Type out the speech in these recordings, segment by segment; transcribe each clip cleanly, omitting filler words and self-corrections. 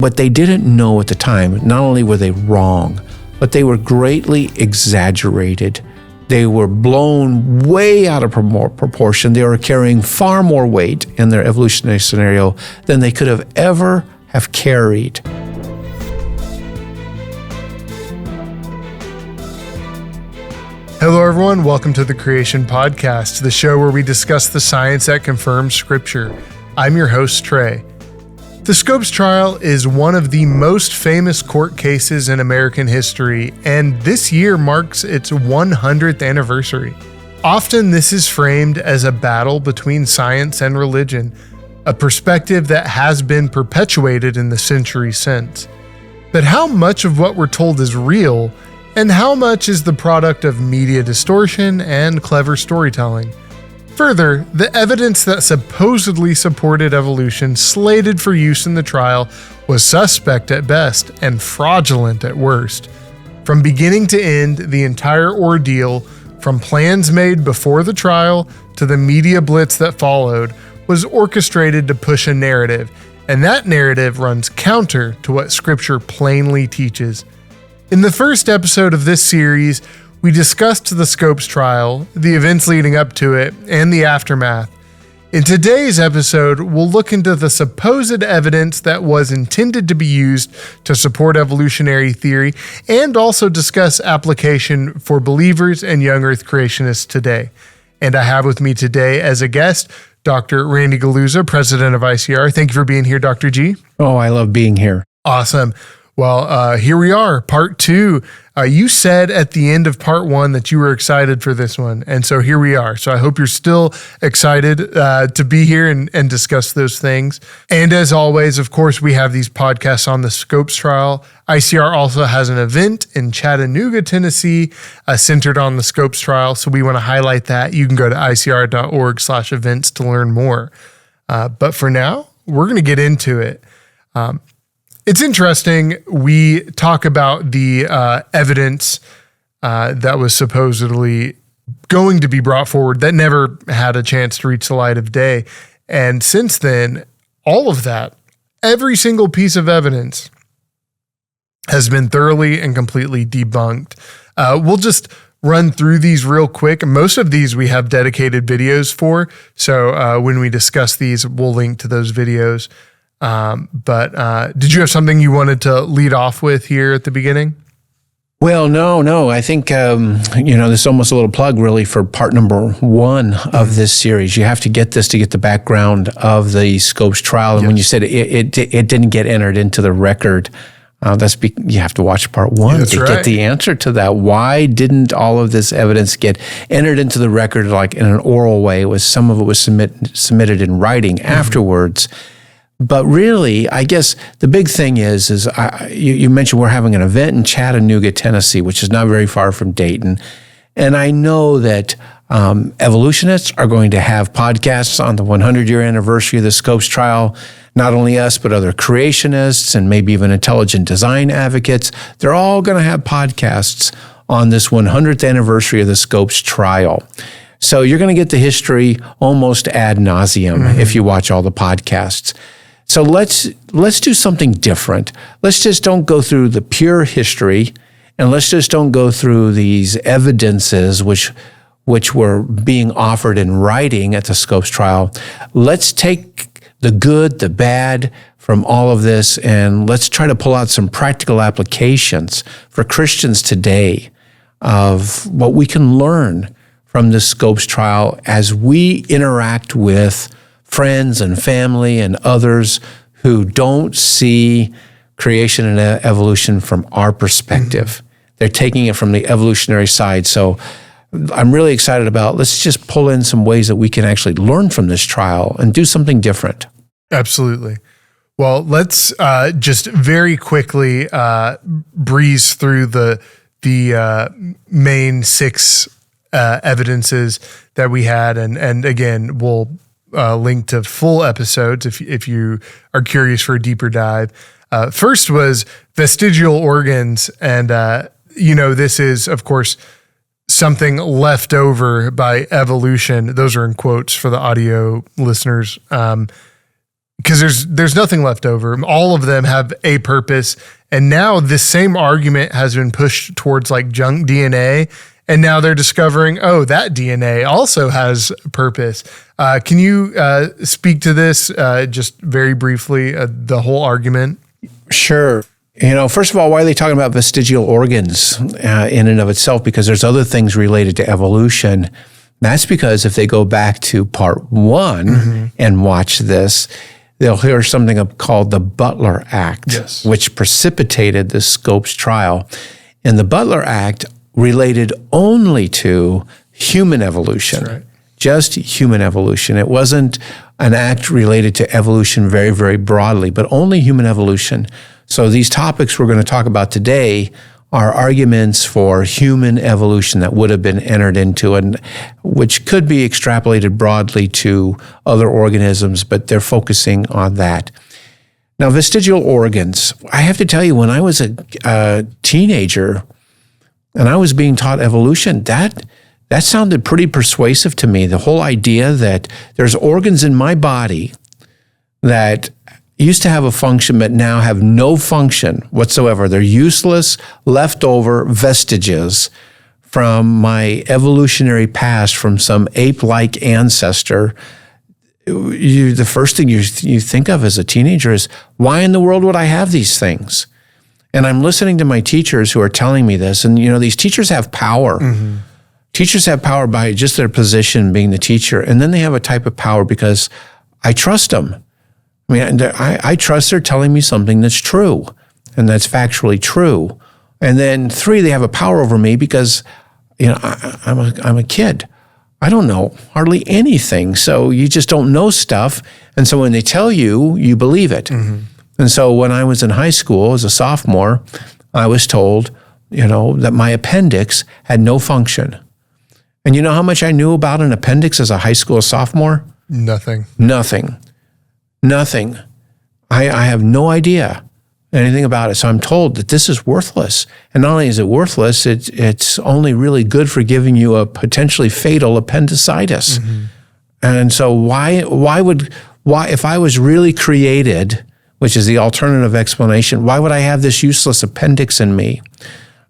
What they didn't know at the time, not only were they wrong, but they were greatly exaggerated. They were blown way out of proportion. They were carrying far more weight in their evolutionary scenario than they could have ever have carried. Hello, everyone. Welcome to the Creation Podcast, the show where we discuss the science that confirms Scripture. I'm your host, Trey. The Scopes trial is one of the most famous court cases in American history, and this year marks its 100th anniversary. Often, this is framed as a battle between science and religion, a perspective that has been perpetuated in the centuries since. But how much of what we're told is real, and how much is the product of media distortion and clever storytelling? Further, the evidence that supposedly supported evolution slated for use in the trial was suspect at best and fraudulent at worst. From beginning to end, the entire ordeal, from plans made before the trial to the media blitz that followed, was orchestrated to push a narrative, and that narrative runs counter to what Scripture plainly teaches. In the first episode of this series, we discussed the Scopes trial, the events leading up to it, and the aftermath. In today's episode, we'll look into the supposed evidence that was intended to be used to support evolutionary theory and also discuss application for believers and young earth creationists today. And I have with me today as a guest, Dr. Randy Galuza, president of ICR. Thank you for being here, Dr. G. Oh, I love being here. Awesome. Well, here we are, part two. You said at the end of part one that you were excited for this one, and so here we are. So I hope you're still excited to be here and discuss those things. And as always, of course, we have these podcasts on the Scopes trial. ICR also has an event in Chattanooga, Tennessee, centered on the Scopes trial, so we want to highlight that. You can go to icr.org/events to learn more. But for now, we're going to get into it. It's interesting. We talk about the evidence that was supposedly going to be brought forward that never had a chance to reach the light of day. And since then, all of that, every single piece of evidence has been thoroughly and completely debunked. We'll just run through these real quick. Most of these we have dedicated videos for. So when we discuss these, we'll link to those videos. But did you have something you wanted to lead off with here at the beginning? Well, no. I think, this is almost a little plug really for part number one of this series. You have to get this to get the background of the Scopes trial. And when you said it didn't get entered into the record, you have to watch part one to get the answer to that. Why didn't all of this evidence get entered into the record like in an oral way? Some of it was submitted in writing afterwards. But really, I guess the big thing is you mentioned we're having an event in Chattanooga, Tennessee, which is not very far from Dayton. And I know that evolutionists are going to have podcasts on the 100-year anniversary of the Scopes trial. Not only us, but other creationists and maybe even intelligent design advocates. They're all going to have podcasts on this 100th anniversary of the Scopes trial. So you're going to get the history almost ad nauseum if you watch all the podcasts. So let's do something different. Let's just don't go through the pure history, and let's just don't go through these evidences which were being offered in writing at the Scopes trial. Let's take the good, the bad from all of this, and let's try to pull out some practical applications for Christians today of what we can learn from the Scopes trial as we interact with friends and family and others who don't see creation and evolution from our perspective. They're taking it from the evolutionary side. So I'm really excited about, let's just pull in some ways that we can actually learn from this trial and do something different. Absolutely. Well, let's just very quickly breeze through the main six evidences that we had. And again, we'll link to full episodes if you are curious for a deeper dive. First was vestigial organs. And, this is, of course, something left over by evolution. Those are in quotes for the audio listeners. because there's nothing left over. All of them have a purpose. And now this same argument has been pushed towards like junk DNA. And now they're discovering, oh, that DNA also has a purpose. Can you speak to this just very briefly, the whole argument? Sure. First of all, why are they talking about vestigial organs in and of itself? Because there's other things related to evolution. That's because if they go back to part 1 and watch this, they'll hear something called the Butler Act, which precipitated the Scopes trial. And the Butler Act related only to human evolution, right. Just human evolution. It wasn't an act related to evolution very, very broadly, but only human evolution. So these topics we're going to talk about today are arguments for human evolution that would have been entered into, and which could be extrapolated broadly to other organisms, but they're focusing on that. Now, vestigial organs, I have to tell you, when I was a teenager and I was being taught evolution, that sounded pretty persuasive to me. The whole idea that there's organs in my body that used to have a function but now have no function whatsoever. They're useless, leftover vestiges from my evolutionary past, from some ape-like ancestor. The first thing you think of as a teenager is, why in the world would I have these things? And I'm listening to my teachers who are telling me this, and these teachers have power. Teachers have power by just their position being the teacher, and then they have a type of power because I trust them. I mean, I trust they're telling me something that's true and that's factually true. And then 3, they have a power over me because, I'm a kid. I don't know hardly anything. So you just don't know stuff. And so when they tell you, you believe it. And so when I was in high school as a sophomore, I was told, that my appendix had no function. And you know how much I knew about an appendix as a high school sophomore? Nothing. I have no idea anything about it. So I'm told that this is worthless. And not only is it worthless, it's only really good for giving you a potentially fatal appendicitis. And so why if I was really created, which is the alternative explanation, why would I have this useless appendix in me?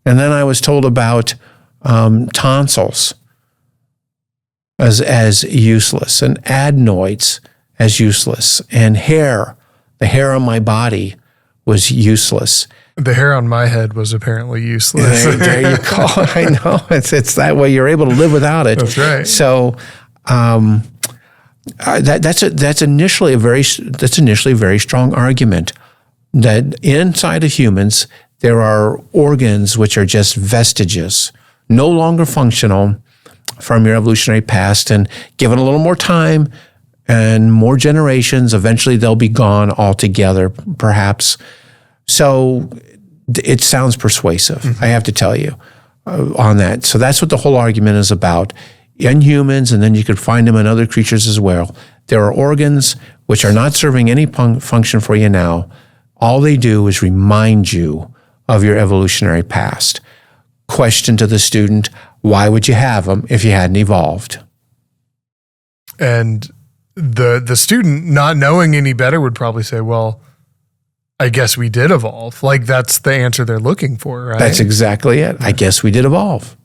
And then I was told about tonsils as useless, and adenoids as useless, and the hair on my body was useless. The hair on my head was apparently useless. There you go. I know. It's that way. You're able to live without it. That's right. So that's initially a very strong argument that inside of humans there are organs which are just vestiges, no longer functional from your evolutionary past, and given a little more time and more generations, eventually they'll be gone altogether, perhaps. So it sounds persuasive, I have to tell you, on that. So that's what the whole argument is about. In humans, and then you could find them in other creatures as well. There are organs which are not serving any function for you now. All they do is remind you of your evolutionary past. Question to the student, why would you have them if you hadn't evolved? And the student, not knowing any better, would probably say, well, I guess we did evolve. Like, that's the answer they're looking for, right? That's exactly it. I guess we did evolve.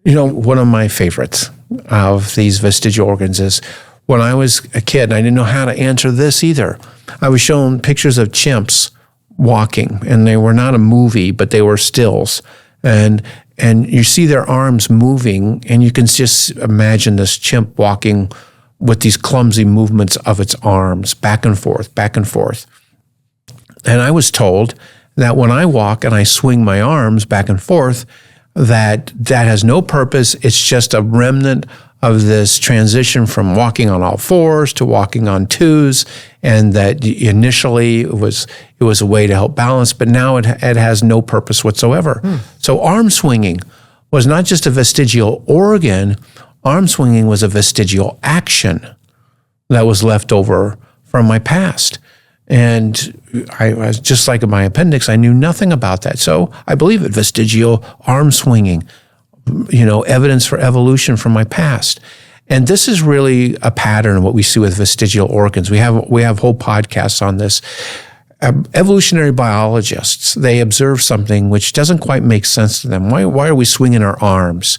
One of my favorites of these vestigial organs is when I was a kid, and I didn't know how to answer this either. I was shown pictures of chimps walking, and they were not a movie, but they were stills. And you see their arms moving, and you can just imagine this chimp walking with these clumsy movements of its arms, back and forth, back and forth. And I was told that when I walk and I swing my arms back and forth, that has no purpose. It's just a remnant of this transition from walking on all fours to walking on twos, and that initially it was a way to help balance, but now it has no purpose whatsoever. So arm swinging was not just a vestigial organ. Arm swinging was a vestigial action that was left over from my past. And I was just like in my appendix, I knew nothing about that. So I believe it, vestigial arm swinging, evidence for evolution from my past. And this is really a pattern of what we see with vestigial organs. We have whole podcasts on this. Evolutionary biologists, they observe something which doesn't quite make sense to them. Why are we swinging our arms?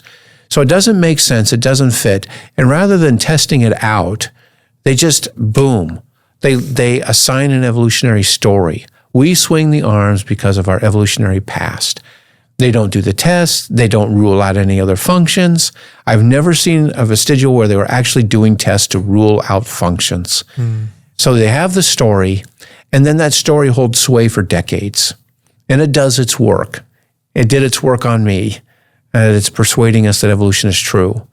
So it doesn't make sense. It doesn't fit. And rather than testing it out, they just, boom, they assign an evolutionary story. We swing the arms because of our evolutionary past. They don't do the tests. They don't rule out any other functions. I've never seen a vestigial where they were actually doing tests to rule out functions. So they have the story, and then that story holds sway for decades. And it does its work. It did its work on me. And it's persuading us that evolution is true.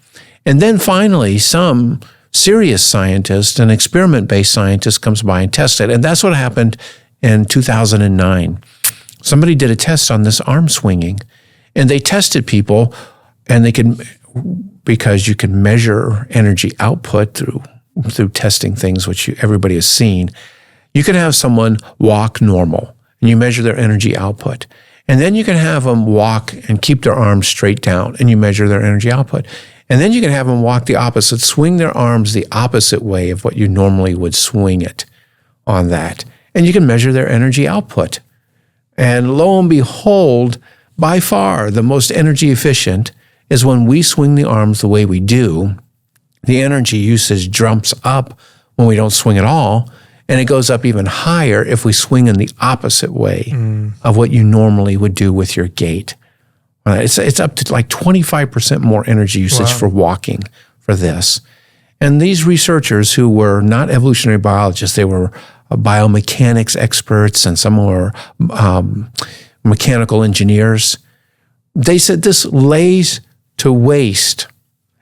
And then finally, some serious scientist, an experiment-based scientist, comes by and tests it. And that's what happened in 2009. Somebody did a test on this arm swinging. And they tested people, and because you can measure energy output through testing things, which everybody has seen, you can have someone walk normal, and you measure their energy output. And then you can have them walk and keep their arms straight down, and you measure their energy output. And then you can have them walk the opposite, swing their arms the opposite way of what you normally would swing it on that. And you can measure their energy output. And lo and behold, by far the most energy efficient is when we swing the arms the way we do. The energy usage jumps up when we don't swing at all. And it goes up even higher if we swing in the opposite way of what you normally would do with your gait. It's up to like 25% more energy usage for walking for this. And these researchers who were not evolutionary biologists, they were biomechanics experts, and some were mechanical engineers. They said this lays to waste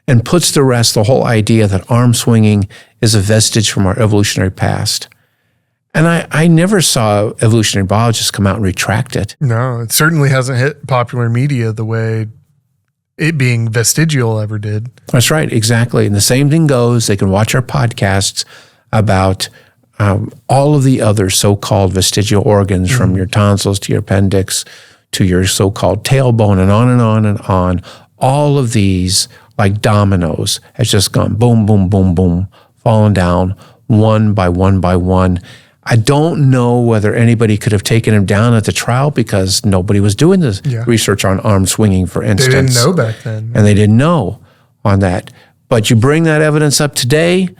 and puts to rest the whole idea that arm swinging is a vestige from our evolutionary past. And I never saw evolutionary biologists come out and retract it. No, it certainly hasn't hit popular media the way it being vestigial ever did. That's right, exactly. And the same thing goes, they can watch our podcasts about all of the other so-called vestigial organs, from your tonsils to your appendix to your so-called tailbone, and on and on and on. All of these, like dominoes, has just gone boom, boom, boom, boom, fallen down one by one by one. I don't know whether anybody could have taken him down at the trial because nobody was doing this research on arm swinging, for instance. They didn't know back then. And they didn't know on that. But you bring that evidence up today,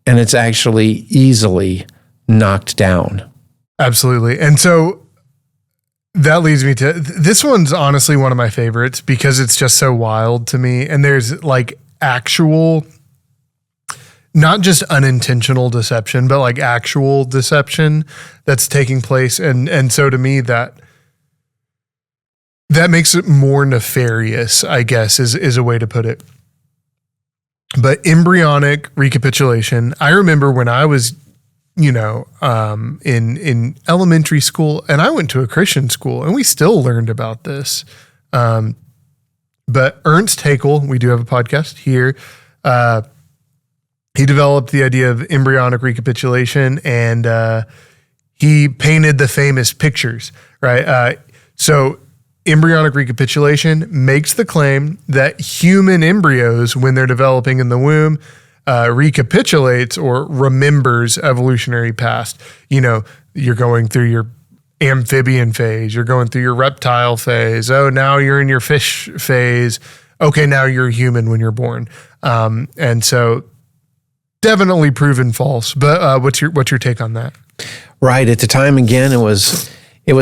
and it's actually easily knocked down. Absolutely. And so that leads me to, this one's honestly one of my favorites because it's just so wild to me. And there's like actual, not just unintentional deception, but like actual deception that's taking place. And so to me, that makes it more nefarious, I guess, is a way to put it. But embryonic recapitulation, I remember when I was, in elementary school, and I went to a Christian school, and we still learned about this. But Ernst Haeckel, we do have a podcast here, he developed the idea of embryonic recapitulation, and he painted the famous pictures, right? So embryonic recapitulation makes the claim that human embryos, when they're developing in the womb, recapitulates or remembers evolutionary past. You're going through your amphibian phase, you're going through your reptile phase. Oh, now you're in your fish phase. Okay, now you're human when you're born. And so definitely proven false. But what's your take on that? Right. At the time, again, it was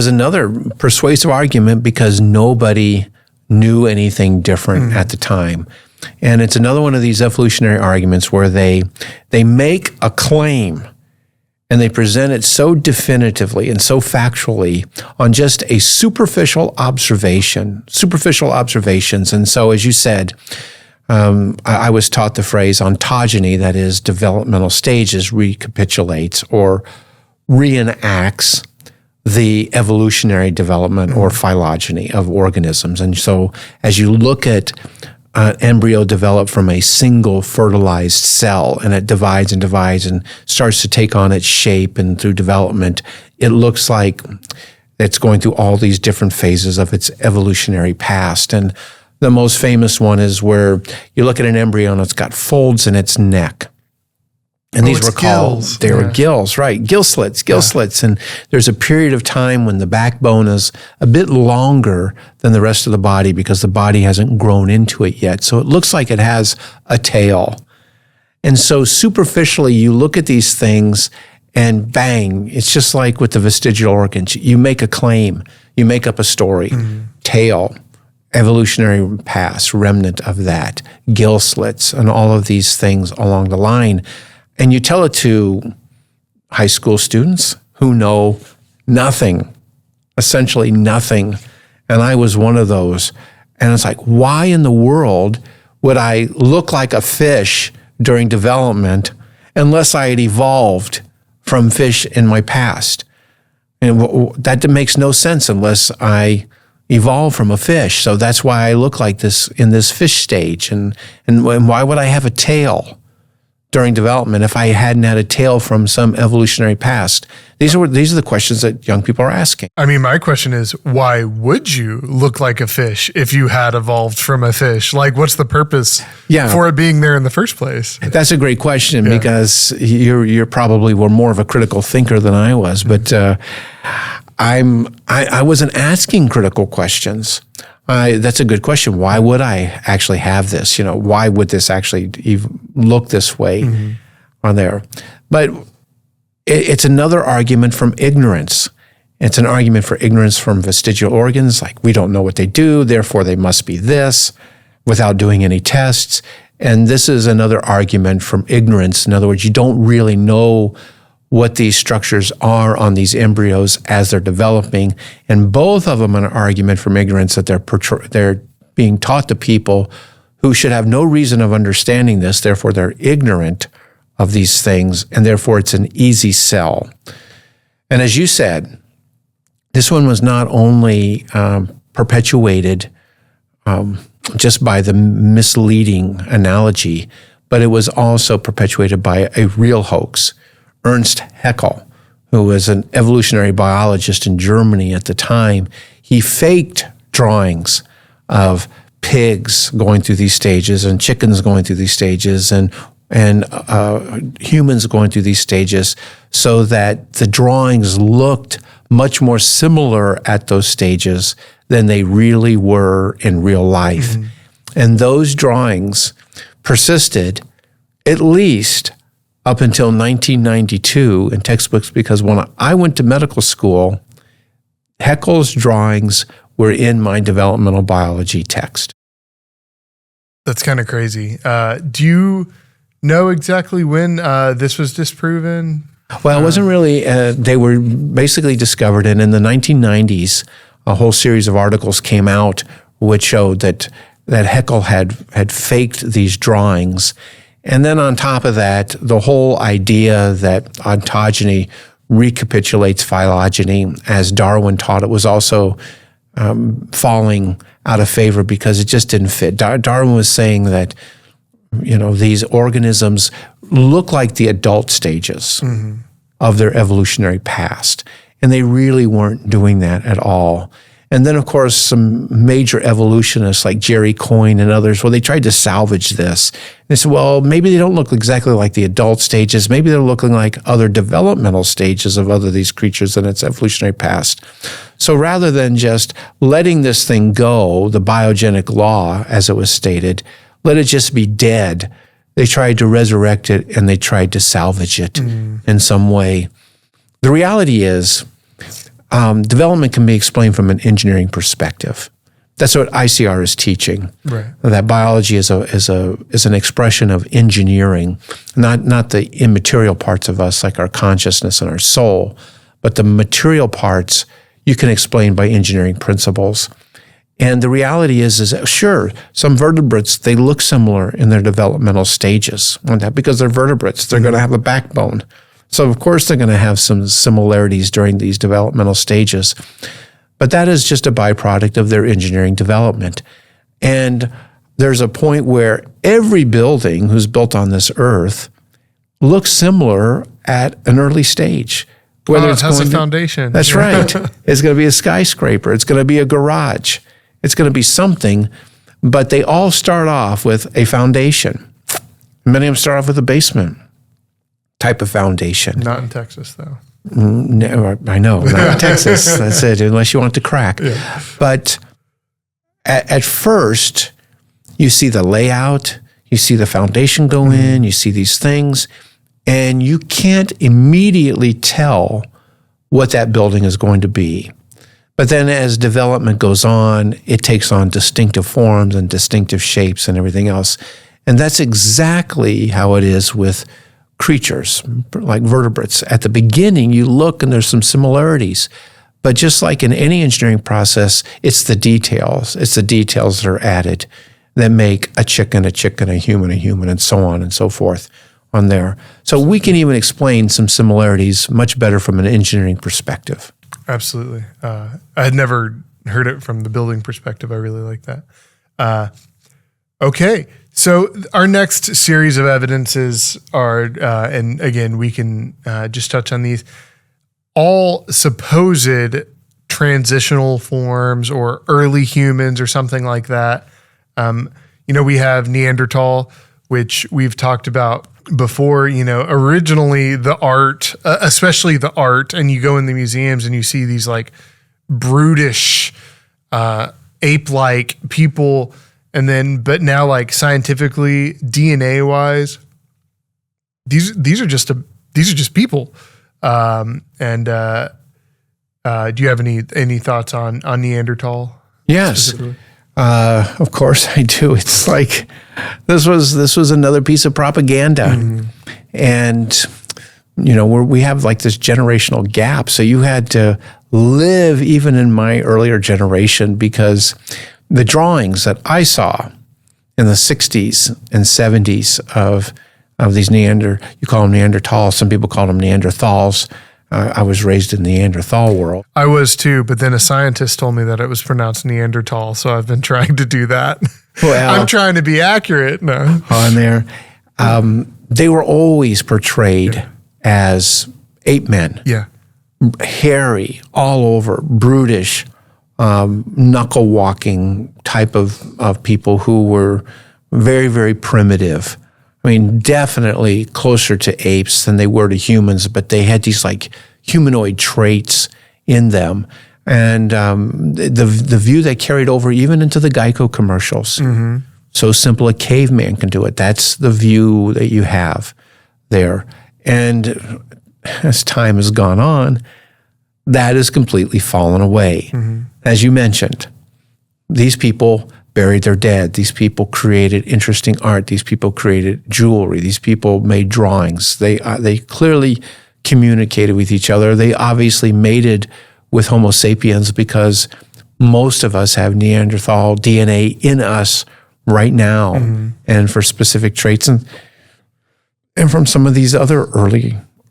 another persuasive argument because nobody knew anything different at the time. And it's another one of these evolutionary arguments where they make a claim and they present it so definitively and so factually on just a superficial observations. And so, as you said, I was taught the phrase ontogeny, that is, developmental stages, recapitulates or reenacts the evolutionary development or phylogeny of organisms. And so as you look at an embryo develop from a single fertilized cell, and it divides and divides and starts to take on its shape, and through development, it looks like it's going through all these different phases of its evolutionary past. And The most famous one is where you look at an embryo and it's got folds in its neck. And these were called, they were gills, right? Gill slits. And there's a period of time when the backbone is a bit longer than the rest of the body because the body hasn't grown into it yet. So it looks like it has a tail. And so superficially, you look at these things and bang, it's just like with the vestigial organs. You make a claim, you make up a story, tail, evolutionary past, remnant of that, gill slits, and all of these things along the line. And you tell it to high school students who know nothing, essentially nothing. And I was one of those. And it's like, why in the world would I look like a fish during development unless I had evolved from fish in my past? And that makes no sense unless I evolved from a fish. So that's why I look like this in this fish stage. And why would I have a tail during development if I hadn't had a tail from some evolutionary past? These are the questions that young people are asking. I mean, my question is, why would you look like a fish if you had evolved from a fish? Like, what's the purpose for it being there in the first place? That's a great question because you're probably were more of a critical thinker than I was, but I wasn't asking critical questions. That's a good question. Why would I actually have this? Why would this actually even look this way on there? But it's another argument from ignorance. It's an argument for ignorance from vestigial organs, like we don't know what they do, therefore they must be this, without doing any tests. And this is another argument from ignorance. In other words, you don't really know what these structures are on these embryos as they're developing. And both of them are an argument from ignorance that they're being taught to people who should have no reason of understanding this, therefore they're ignorant of these things, and therefore it's an easy sell. And as you said, this one was not only perpetuated just by the misleading analogy, but it was also perpetuated by a real hoax. Ernst Haeckel, who was an evolutionary biologist in Germany at the time, he faked drawings of pigs going through these stages and chickens going through these stages and humans going through these stages so that the drawings looked much more similar at those stages than they really were in real life. And those drawings persisted at least up until 1992 in textbooks, because when I went to medical school, Haeckel's drawings were in my developmental biology text. That's kind of crazy. Do you know exactly when this was disproven? Well, it wasn't really, they were basically discovered, and in the 1990s, a whole series of articles came out which showed that Haeckel had faked these drawings. And then on top of that, the whole idea that ontogeny recapitulates phylogeny, as Darwin taught it, was also falling out of favor because it just didn't fit. Darwin was saying that, these organisms look like the adult stages of their evolutionary past, and they really weren't doing that at all. And then, of course, some major evolutionists like Jerry Coyne and others, they tried to salvage this. They said, well, maybe they don't look exactly like the adult stages. Maybe they're looking like other developmental stages of other these creatures in its evolutionary past. So rather than just letting this thing go, the biogenic law, as it was stated, let it just be dead, they tried to resurrect it and they tried to salvage it in some way. The reality is, development can be explained from an engineering perspective. That's what ICR is teaching. Right. That biology is an expression of engineering, not the immaterial parts of us like our consciousness and our soul, but the material parts you can explain by engineering principles. And the reality is sure, some vertebrates, they look similar in their developmental stages. And that because they're vertebrates, they're going to have a backbone. So, of course, they're going to have some similarities during these developmental stages. But that is just a byproduct of their engineering development. And there's a point where every building who's built on this earth looks similar at an early stage. Whether it has a foundation. That's right. It's going to be a skyscraper. It's going to be a garage. It's going to be something but they all start off with a foundation. Many of them start off with a basement type of foundation. Not in Texas, though. No, I know, not in Texas. That's it, unless you want to crack. Yeah. But at first, you see the layout, you see the foundation go in, you see these things, and you can't immediately tell what that building is going to be. But then as development goes on, it takes on distinctive forms and distinctive shapes and everything else. And that's exactly how it is with creatures, like vertebrates. At the beginning, you look and there's some similarities. But just like in any engineering process, it's the details. It's the details that are added that make a chicken, a human, and so on and so forth on there. So we can even explain some similarities much better from an engineering perspective. Absolutely. I had never heard it from the building perspective. I really like that. Okay. So our next series of evidences are, and again, we can just touch on these, all supposed transitional forms or early humans or something like that. We have Neanderthal, which we've talked about before. Originally the art, especially the art, and you go in the museums and you see these like brutish, ape-like people. But now like scientifically, DNA wise, these are just people. Do you have any thoughts on Neanderthal? Yes. Of course I do. It's like this was another piece of propaganda. And we have like this generational gap. So you had to live even in my earlier generation, because the drawings that I saw in the 60s and 70s of these you call them Neanderthals, some people call them Neanderthals. I was raised in the Neanderthal world. I was too, but then a scientist told me that it was pronounced Neanderthal, so I've been trying to do that. Well, I'm trying to be accurate. No. On there. They were always portrayed as ape men. Yeah. Hairy, all over, brutish, knuckle walking type of people who were very, very primitive. I mean, definitely closer to apes than they were to humans, but they had these like humanoid traits in them. And the view they carried over even into the Geico commercials. Mm-hmm. So simple a caveman can do it. That's the view that you have there. And as time has gone on, that has completely fallen away. Mm-hmm. As you mentioned, these people buried their dead. These people created interesting art. These people created jewelry. These people made drawings. They clearly communicated with each other. They obviously mated with Homo sapiens, because most of us have Neanderthal DNA in us right now, and for specific traits, and from some of these other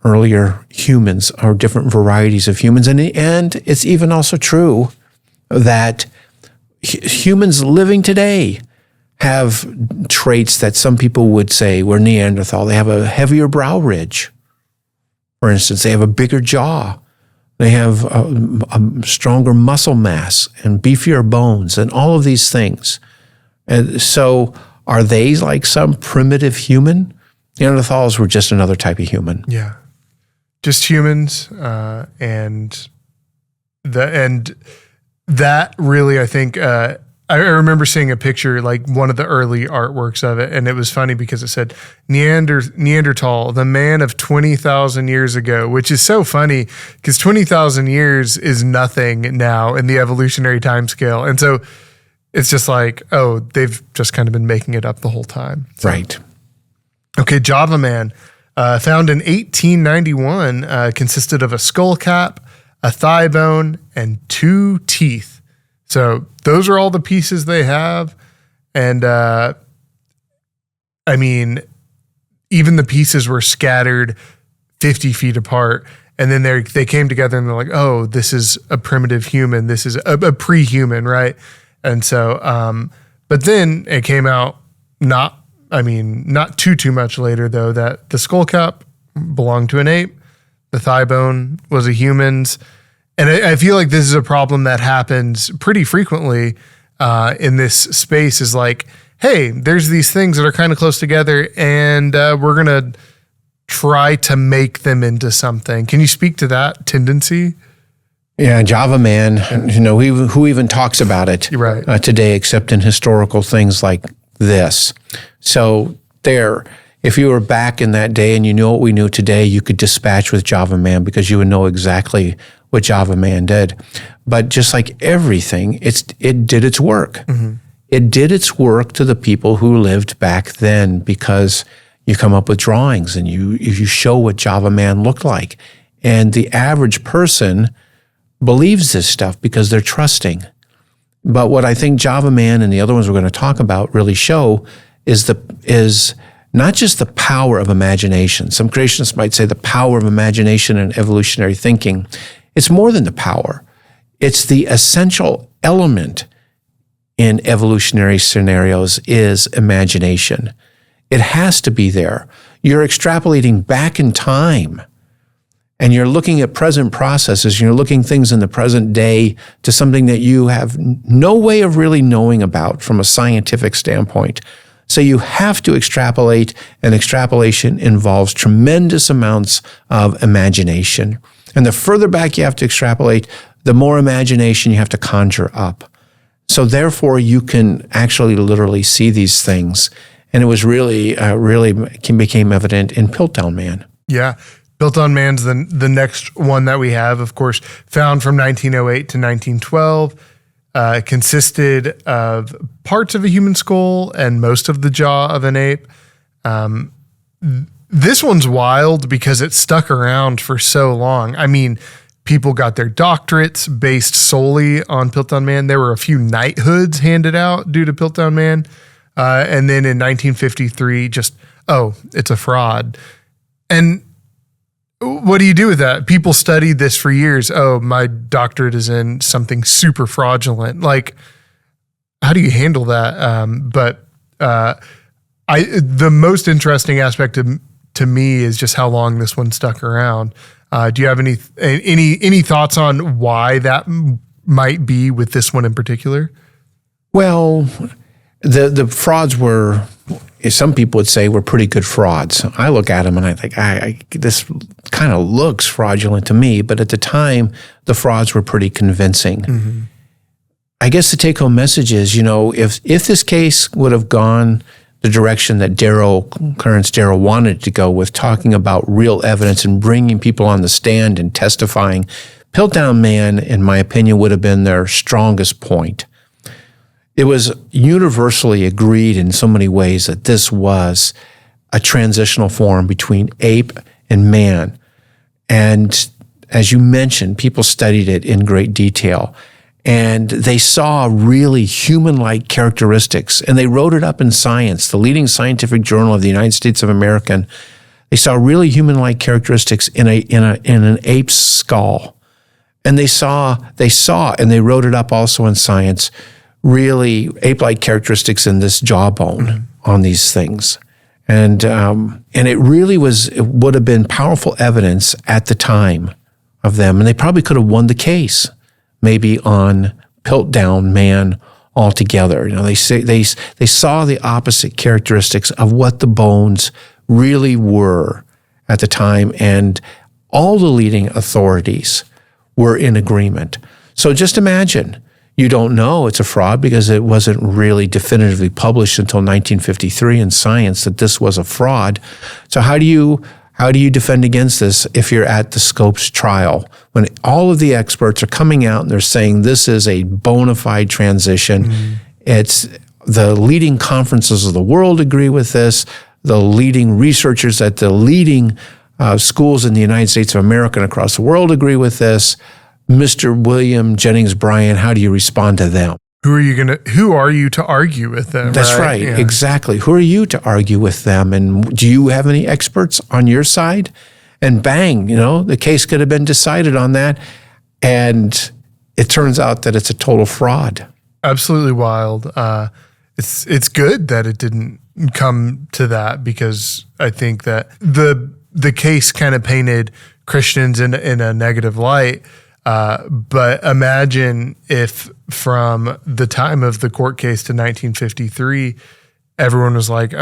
earlier humans, or different varieties of humans. And it's even also true that humans living today have traits that some people would say were Neanderthal. They have a heavier brow ridge, for instance. They have a bigger jaw. They have a stronger muscle mass and beefier bones and all of these things. And so are they like some primitive human? Neanderthals were just another type of human. Yeah. Just humans. And that really, I think, I remember seeing a picture, like one of the early artworks of it, and it was funny because it said Neanderthal, the man of 20,000 years ago, which is so funny because 20,000 years is nothing now in the evolutionary timescale. And so it's just like, oh, they've just kind of been making it up the whole time. So. Right. Okay, Java Man, found in 1891, consisted of a skull cap, a thigh bone, and 2 teeth. So those are all the pieces they have. And even the pieces were scattered 50 feet apart. And then they came together and they're like, oh, this is a primitive human. This is a pre-human, right? And so, but then it came out not too much later, though, that the skull cap belonged to an ape. The thigh bone was a human's. And I feel like this is a problem that happens pretty frequently in this space is like, hey, there's these things that are kind of close together, and we're going to try to make them into something. Can you speak to that tendency? Yeah, Java Man, who even talks about it today, except in historical things like this. So if you were back in that day and you knew what we knew today, you could dispatch with Java Man because you would know exactly what Java Man did. But just like everything, it did its work. Mm-hmm. It did its work to the people who lived back then because you come up with drawings and you show what Java Man looked like. And the average person believes this stuff because they're trusting. But what I think Java Man and the other ones we're going to talk about really show is not just the power of imagination. Some creationists might say the power of imagination and evolutionary thinking. It's more than the power. It's the essential element in evolutionary scenarios is imagination. It has to be there. You're extrapolating back in time. And you're looking at present processes, you're looking things in the present day to something that you have no way of really knowing about from a scientific standpoint. So you have to extrapolate, and extrapolation involves tremendous amounts of imagination. And the further back you have to extrapolate, the more imagination you have to conjure up. So therefore, you can actually literally see these things. And it was really became evident in Piltdown Man. Yeah. Piltdown Man's the next one that we have, of course, found from 1908 to 1912, consisted of parts of a human skull and most of the jaw of an ape. This one's wild because it stuck around for so long. I mean, people got their doctorates based solely on Piltdown Man. There were a few knighthoods handed out due to Piltdown Man. And then in 1953, it's a fraud. And what do you do with that? People studied this for years. Oh, my doctorate is in something super fraudulent. Like, how do you handle that? The most interesting aspect to me is just how long this one stuck around. Do you have any thoughts on why that might be with this one in particular? Well, the frauds were, some people would say, were pretty good frauds. I look at them and I think, this kind of looks fraudulent to me, but at the time, the frauds were pretty convincing. Mm-hmm. I guess the take-home message is, if this case would have gone the direction that Clarence Darrow wanted to go with talking about real evidence and bringing people on the stand and testifying, Piltdown Man, in my opinion, would have been their strongest point. It was universally agreed in so many ways that this was a transitional form between ape and man. And as you mentioned, people studied it in great detail. And they saw really human-like characteristics, and they wrote it up in Science, the leading scientific journal of the United States of America. They saw really human-like characteristics in an ape's skull. And they saw, and they wrote it up also in Science, really ape-like characteristics in this jawbone on these things. And it really would have been powerful evidence at the time of them. And they probably could have won the case, maybe on Piltdown Man altogether. They saw the opposite characteristics of what the bones really were at the time, and all the leading authorities were in agreement. So just imagine, you don't know it's a fraud because it wasn't really definitively published until 1953 in Science that this was a fraud. So how do you defend against this if you're at the Scopes trial when all of the experts are coming out and they're saying this is a bona fide transition? Mm-hmm. It's the leading conferences of the world agree with this. The leading researchers at the leading schools in the United States of America and across the world agree with this. Mr. William Jennings Bryan, how do you respond to them? Who are you to argue with them? That's right. Yeah. Exactly. Who are you to argue with them? And do you have any experts on your side? And bang, the case could have been decided on that. And it turns out that it's a total fraud. Absolutely wild. It's good that it didn't come to that, because I think that the case kind of painted Christians in a negative light. But imagine if from the time of the court case to 1953, everyone was like,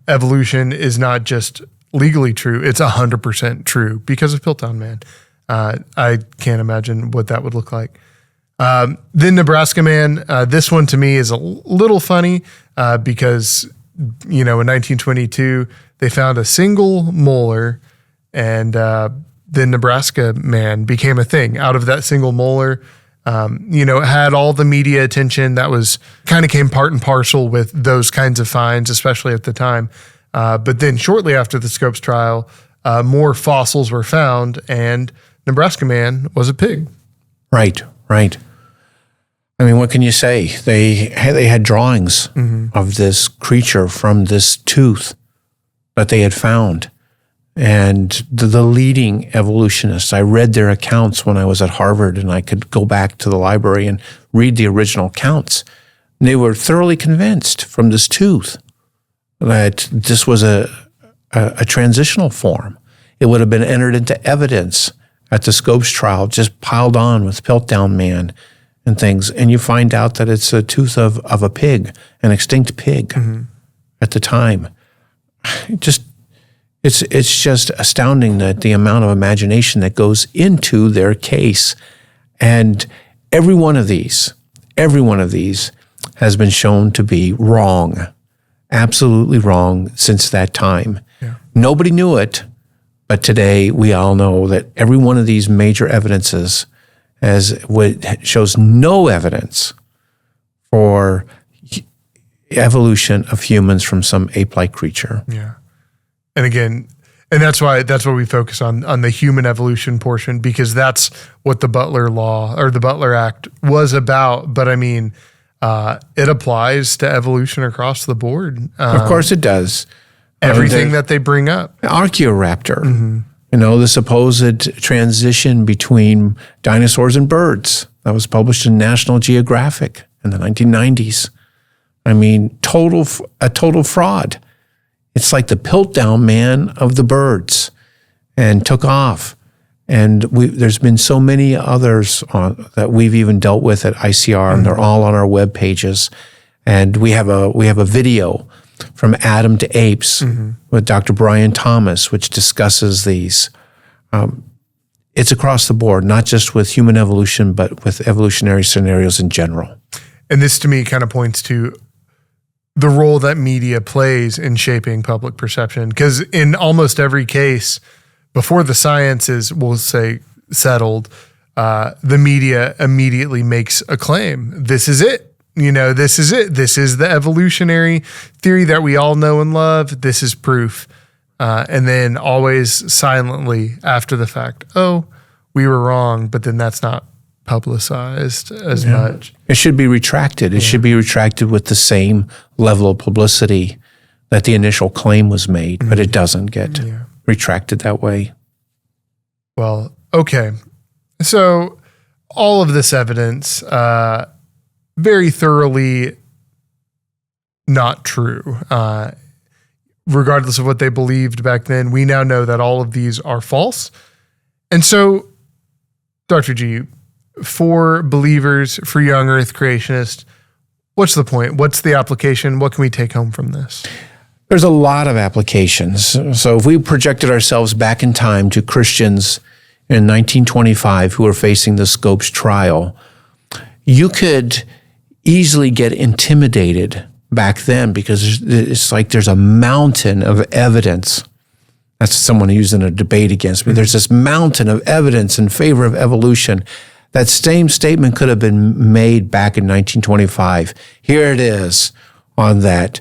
evolution is not just legally true, it's 100% true because of Piltdown Man. I can't imagine what that would look like. Then Nebraska Man, this one to me is a little funny because, in 1922, they found a single molar, and then Nebraska Man became a thing out of that single molar. It had all the media attention that was kind of came part and parcel with those kinds of finds, especially at the time. But then shortly after the Scopes trial, more fossils were found, and Nebraska Man was a pig. Right. I mean, what can you say? They had drawings of this creature from this tooth that they had found. And the leading evolutionists, I read their accounts when I was at Harvard, and I could go back to the library and read the original accounts. And they were thoroughly convinced from this tooth that this was a transitional form. It would have been entered into evidence at the Scopes trial, just piled on with Piltdown Man and things. And you find out that it's a tooth of a pig, an extinct pig at the time. It's just astounding that the amount of imagination that goes into their case. And every one of these has been shown to be wrong, absolutely wrong since that time. Yeah. Nobody knew it, but today we all know that every one of these major evidences shows no evidence for evolution of humans from some ape-like creature. Yeah. And again, that's why we focus on the human evolution portion, because that's what the Butler Law or the Butler Act was about. But I mean, it applies to evolution across the board. Of course it does. Everything that they bring up. Archaeoraptor, the supposed transition between dinosaurs and birds that was published in National Geographic in the 1990s. I mean, a total fraud. It's like the Piltdown Man of the birds, and took off. And there's been so many others that we've even dealt with at ICR, and they're all on our web pages. And we have a video from Adam to Apes with Dr. Brian Thomas, which discusses these. It's across the board, not just with human evolution, but with evolutionary scenarios in general. And this to me kind of points to the role that media plays in shaping public perception. Because in almost every case, before the science is, we'll say, settled, the media immediately makes a claim. This is it. This is it. This is the evolutionary theory that we all know and love. This is proof. And then always silently after the fact, we were wrong, but then that's not publicized as much. It should be retracted. It should be retracted with the same level of publicity that the initial claim was made, but it doesn't get retracted that way. Well, okay. So all of this evidence, very thoroughly not true. Regardless of what they believed back then, we now know that all of these are false. And so, Dr. G, for believers, for young Earth creationists, what's the point? What's the application? What can we take home from this? There's a lot of applications. So if we projected ourselves back in time to Christians in 1925 who were facing the Scopes trial, you could easily get intimidated back then because it's like there's a mountain of evidence. That's someone who used in a debate against me. There's this mountain of evidence in favor of evolution. That same statement could have been made back in 1925. Here it is on that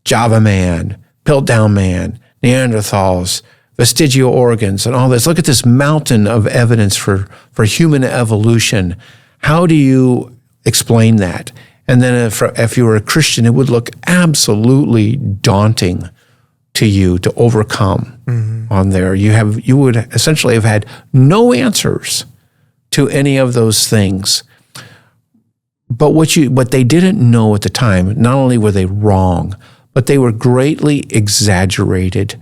Java Man, Piltdown Man, Neanderthals, Vestigial Organs, and all this. Look at this mountain of evidence for human evolution. How do you explain that? And then if you were a Christian, it would look absolutely daunting to you to overcome on there. You would essentially have had no answers to any of those things. But what they didn't know at the time, not only were they wrong, but they were greatly exaggerated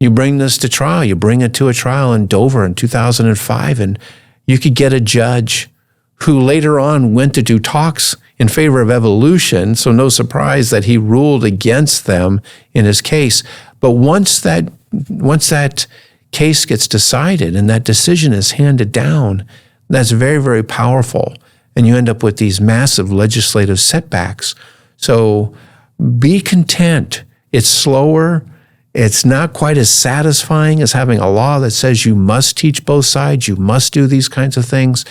You bring this to trial. You bring it to a trial in Dover in 2005, and you could get a judge who later on went to do talks in favor of evolution, so no surprise that he ruled against them in his case. But once that case gets decided and that decision is handed down, that's very, very powerful. And you end up with these massive legislative setbacks. So be content. It's slower. It's not quite as satisfying as having a law that says you must teach both sides, you must do these kinds of things.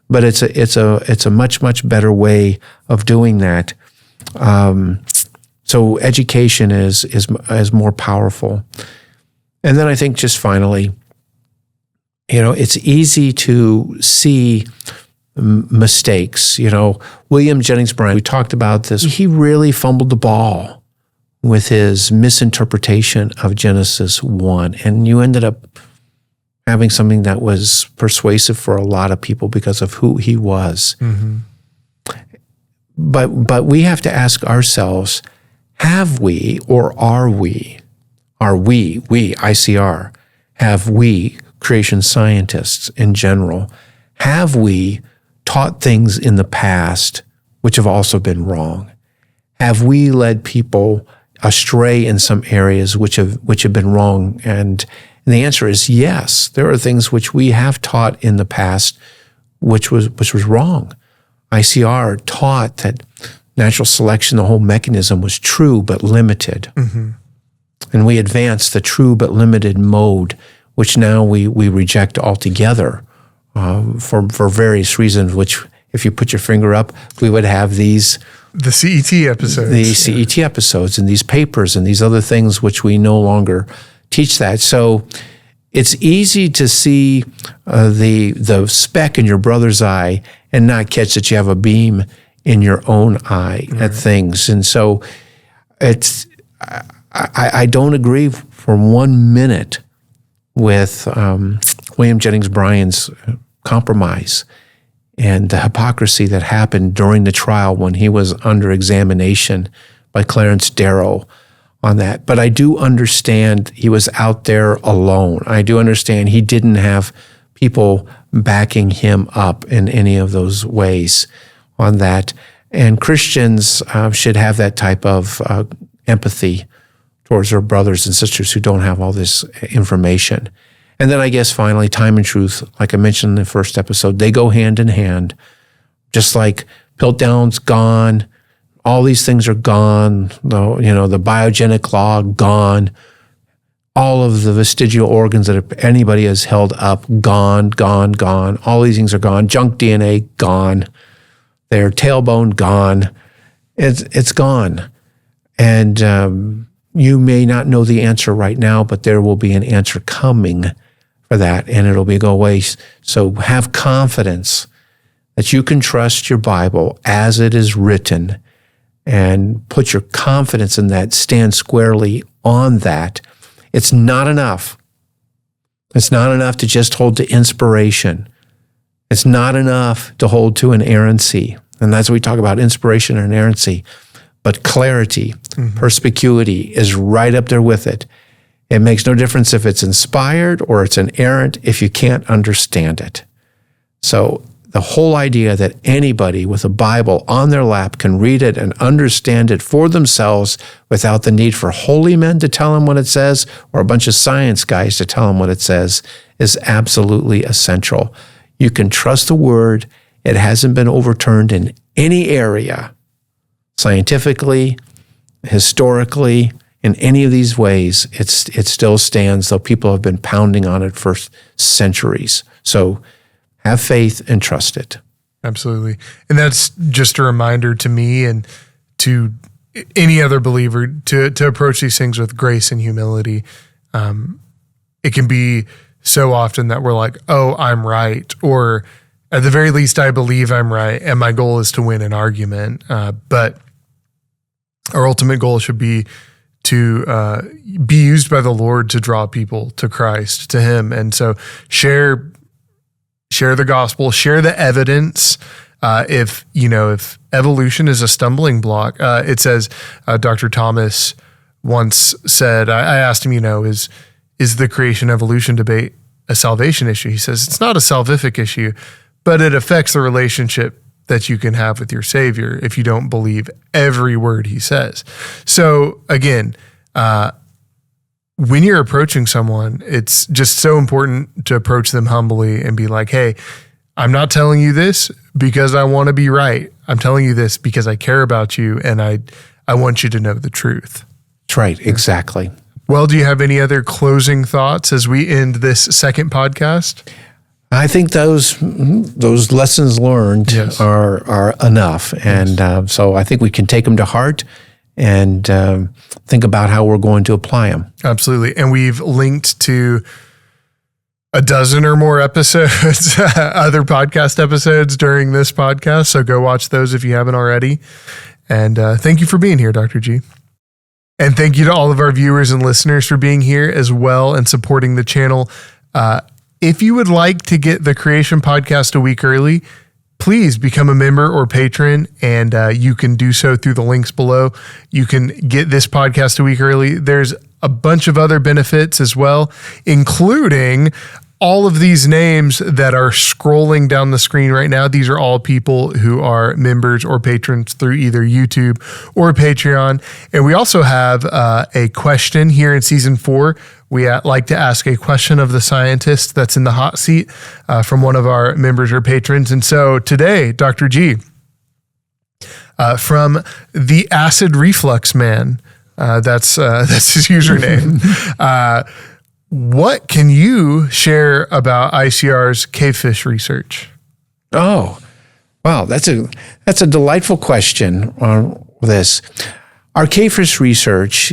But it's a much, much better way of doing that. So education is more powerful. And then I think just finally, it's easy to see mistakes. William Jennings Bryan, we talked about this. He really fumbled the ball with his misinterpretation of Genesis 1. And you ended up having something that was persuasive for a lot of people because of who he was. Mm-hmm. But we have to ask ourselves, have we, or are we, ICR, have we, creation scientists in general, have we taught things in the past which have also been wrong? Have we led people astray in some areas which have been wrong? And the answer is yes. There are things which we have taught in the past which was wrong. ICR taught that natural selection, the whole mechanism, was true but limited. Mm-hmm. And we advanced the true but limited mode, which now we reject altogether for various reasons, which, if you put your finger up, we would have these... The CET episodes. The CET episodes and these papers and these other things which we no longer teach that. So it's easy to see the speck in your brother's eye and not catch that you have a beam in your own eye at things. And so I don't agree for 1 minute with William Jennings Bryan's compromise and the hypocrisy that happened during the trial when he was under examination by Clarence Darrow on that. But I do understand he was out there alone. I do understand he didn't have people backing him up in any of those ways on that. And Christians should have that type of empathy towards their brothers and sisters who don't have all this information. And then I guess finally, time and truth, like I mentioned in the first episode, they go hand in hand. Just like Piltdown's gone, all these things are gone. The biogenic law gone. All of the vestigial organs that anybody has held up gone. All these things are gone. Junk DNA gone. Their tailbone gone. It's gone. And you may not know the answer right now, but there will be an answer coming for that, and it'll go away. So have confidence that you can trust your Bible as it is written and put your confidence in that, stand squarely on that. It's not enough. It's not enough to just hold to inspiration. It's not enough to hold to inerrancy. And that's what we talk about, inspiration and inerrancy. But clarity, perspicuity is right up there with it. It makes no difference if it's inspired or it's inerrant if you can't understand it. So the whole idea that anybody with a Bible on their lap can read it and understand it for themselves without the need for holy men to tell them what it says or a bunch of science guys to tell them what it says is absolutely essential. You can trust the Word. It hasn't been overturned in any area, scientifically, historically, in any of these ways. It still stands, though people have been pounding on it for centuries. So have faith and trust it. Absolutely. And that's just a reminder to me and to any other believer to approach these things with grace and humility. It can be so often that we're like, oh, I'm right, or at the very least, I believe I'm right, and my goal is to win an argument. But our ultimate goal should be to be used by the Lord to draw people to Christ, to Him. And so share the gospel, share the evidence. If evolution is a stumbling block, it says, Dr. Thomas once said, I asked him, is is the creation evolution debate a salvation issue? He says it's not a salvific issue, but it affects the relationship that you can have with your Savior if you don't believe every word he says. So again, when you're approaching someone, it's just so important to approach them humbly and be like, hey, I'm not telling you this because I want to be right. I'm telling you this because I care about you and I want you to know the truth. That's right, exactly. Well, do you have any other closing thoughts as we end this second podcast? I think those lessons learned are enough. And so I think we can take them to heart and think about how we're going to apply them. Absolutely. And we've linked to a dozen or more episodes, other podcast episodes during this podcast. So go watch those if you haven't already. And thank you for being here, Dr. G. And thank you to all of our viewers and listeners for being here as well and supporting the channel. If you would like to get the Creation Podcast a week early, please become a member or patron, and you can do so through the links below. You can get this podcast a week early. There's a bunch of other benefits as well, including all of these names that are scrolling down the screen right now. These are all people who are members or patrons through either YouTube or Patreon. And we also have a question here in season 4. We like to ask a question of the scientist that's in the hot seat from one of our members or patrons. And so today, Dr. G, from the Acid Reflux Man, that's his username. What can you share about ICR's cavefish research? Oh, wow, that's a delightful question on this. Our cavefish research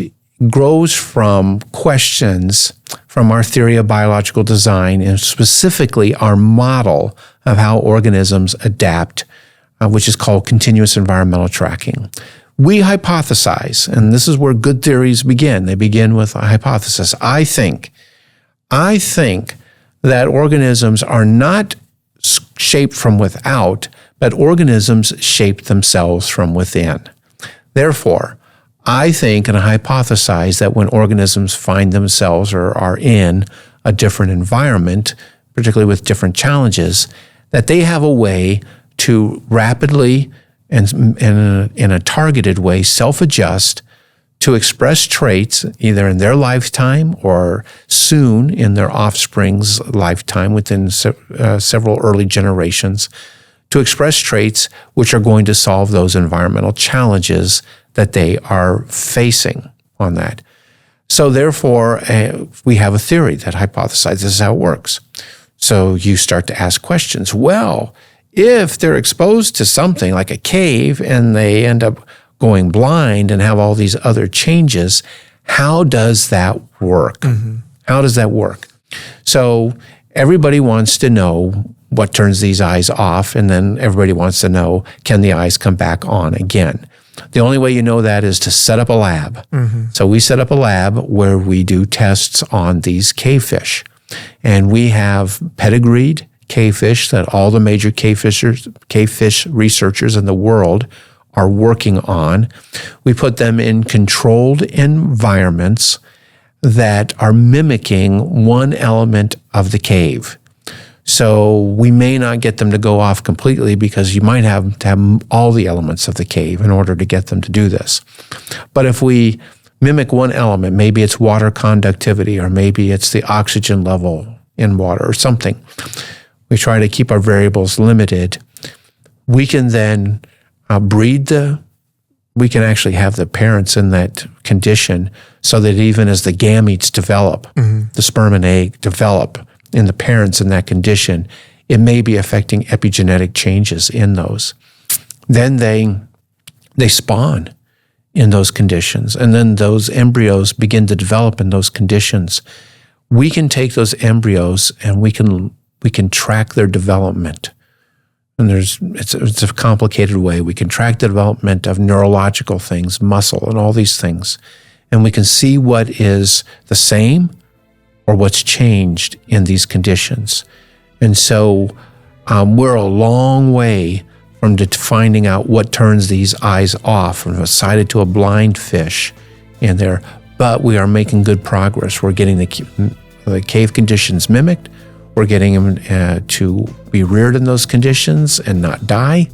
grows from questions from our theory of biological design and specifically our model of how organisms adapt, which is called continuous environmental tracking. We hypothesize, and this is where good theories begin. They begin with a hypothesis. I think that organisms are not shaped from without, but organisms shape themselves from within. Therefore, I think and I hypothesize that when organisms find themselves or are in a different environment, particularly with different challenges, that they have a way to rapidly and in a targeted way self-adjust to express traits either in their lifetime or soon in their offspring's lifetime within several early generations, to express traits which are going to solve those environmental challenges that they are facing on that. So therefore, we have a theory that hypothesizes this is how it works. So you start to ask questions. Well, if they're exposed to something like a cave and they end up going blind and have all these other changes, how does that work? Mm-hmm. How does that work? So everybody wants to know what turns these eyes off, and then everybody wants to know, can the eyes come back on again? The only way you know that is to set up a lab. Mm-hmm. So we set up a lab where we do tests on these cavefish. And we have pedigreed cavefish that all the major cavefish researchers in the world are working on. We put them in controlled environments that are mimicking one element of the cave. So we may not get them to go off completely because you might have to have all the elements of the cave in order to get them to do this. But if we mimic one element, maybe it's water conductivity or maybe it's the oxygen level in water or something, we try to keep our variables limited. We can then we can actually have the parents in that condition so that even as the gametes develop, mm-hmm. the sperm and egg develop in the parents in that condition, it may be affecting epigenetic changes in those. Then they spawn in those conditions, and then those embryos begin to develop in those conditions. We can take those embryos and we can track their development. And it's a complicated way. We can track the development of neurological things, muscle, and all these things. And we can see what is the same or what's changed in these conditions. And so we're a long way from finding out what turns these eyes off from a sighted to a blind fish in their but we are making good progress. We're getting the cave conditions mimicked. We're getting them to be reared in those conditions and not die.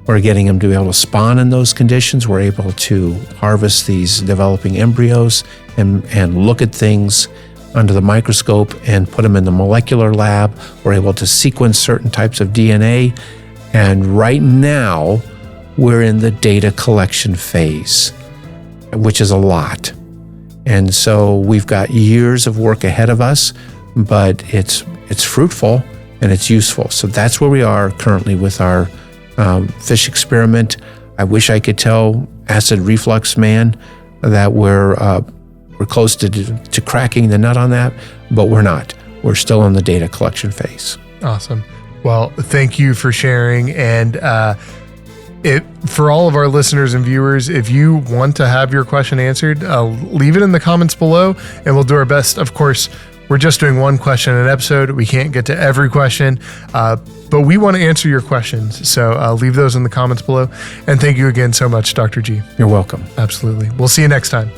We're getting them to be able to spawn in those conditions. We're able to harvest these developing embryos and look at things under the microscope and put them in the molecular lab. We're able to sequence certain types of DNA. And right now, we're in the data collection phase, which is a lot. And so we've got years of work ahead of us, but it's fruitful and it's useful. So that's where we are currently with our fish experiment. I wish I could tell acid reflux man that we're close to cracking the nut on that, but we're not. We're still in the data collection phase. Awesome. Well, thank you for sharing. And for all of our listeners and viewers, if you want to have your question answered, leave it in the comments below and we'll do our best. Of course, we're just doing one question an episode. We can't get to every question, but we want to answer your questions. So leave those in the comments below. And thank you again so much, Dr. G. You're welcome. Absolutely. We'll see you next time.